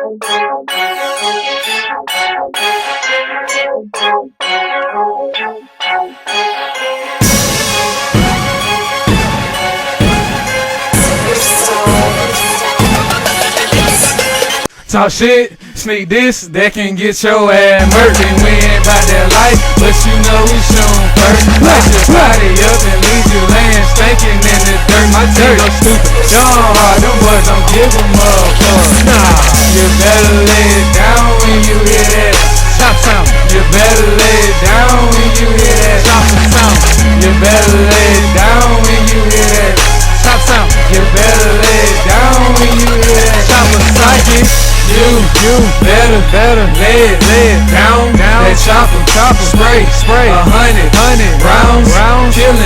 Talk shit, sneak this, that can get your ass murked. And we ain't bout that life, but you know we shootin' first. Light your body up and leave you laying stinking in the dirt. My team go stupid, young hard, them boys don't give a motherfucker. Nah, you better lay it down when you hear that chop sound. You better lay it down when you hear that choppa sound. You better lay it down when you hear that chop sound. You better lay it down when you hear that choppa psychic. You better lay it down. That choppa, spray 100 rounds, killin'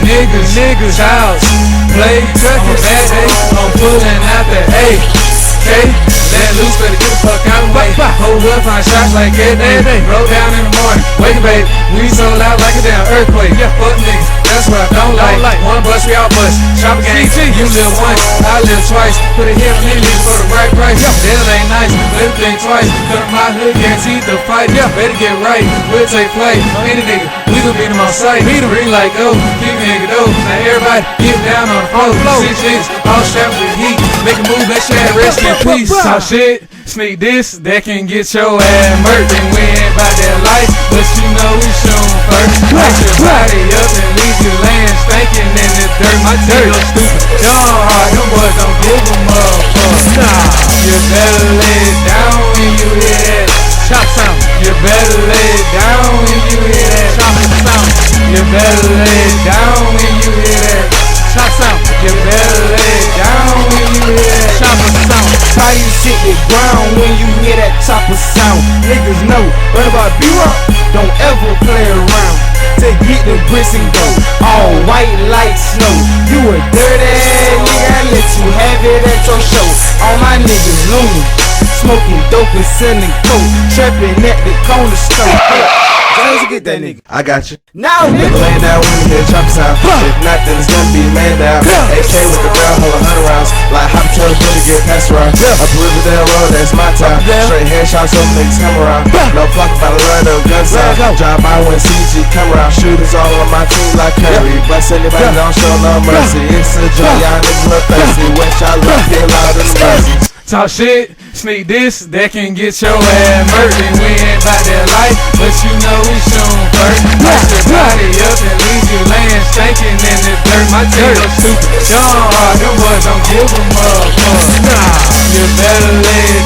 these niggas, childs play, on bad day, I'm pullin' out the AK. Let loose, better get the fuck out of the way. Hold up, find shots like every day. Roll down in the morning, wake up, baby. We so loud like a damn earthquake. Yeah, fuck niggas, that's what I don't like. One bust, we all bust. Choppa gang, you live once, I live twice. Put a hit on these niggas for the right price. That ain't nice, let it think twice. Cut my hood, guaranteed the fight. Yeah, better get right, we'll take flight. Any nigga, we gon' beat him on sight. Ring like oh, keep me nigga though. Now everybody get down on the floor. 6 niggas, all strapped with heat. Make a move, that shit rest in peace. Talk shit, sneak this, that can get your ass murked. And we ain't bout that life, but you know we shootin' first. Light your body up and leave you laying stinking in the dirt. My team go stupid, young hard, them boys don't give a motherfucker. Nah, you better lay it down when you hear that chop sound. You better lay it down when you hear that choppa sound. You better lay it down when you hear that chop sound. You better lay it down when you hear that choppa sound. How you sit the ground when you hear that choppa sound? Niggas know, but about B-Rock, don't ever play around. To get the bricks and go, all white like snow. You a dirty ass nigga, I let you have it at your show. All my niggas loony, smoking dope and selling coke, trapping at the corner store. How'd you get that nigga? I got you. Now, nigga. Laying down when you hear choppa sound. If not, then it's gonna be man down. AK with the barrel, hold 100 rounds. Like hop truck, really get passed around. Up Riverdale Road, that's my town. Straight headshots, some niggas come around. No fuck about a run of gun sound. Drive by when CG come around. Shooters all on my team like Curry. Bust anybody, don't show no mercy. It's a joy, y'all niggas look thirsty. When y'all look, get loud in the mercy. Talk shit, sneak this, that can get your ass murked. And we ain't bout that life, but you know we shootin' first. Light your body up and leave you laying stinking in the dirt. My team go stupid, young hard, them boys don't give a motherfucker. Nah, you better lay it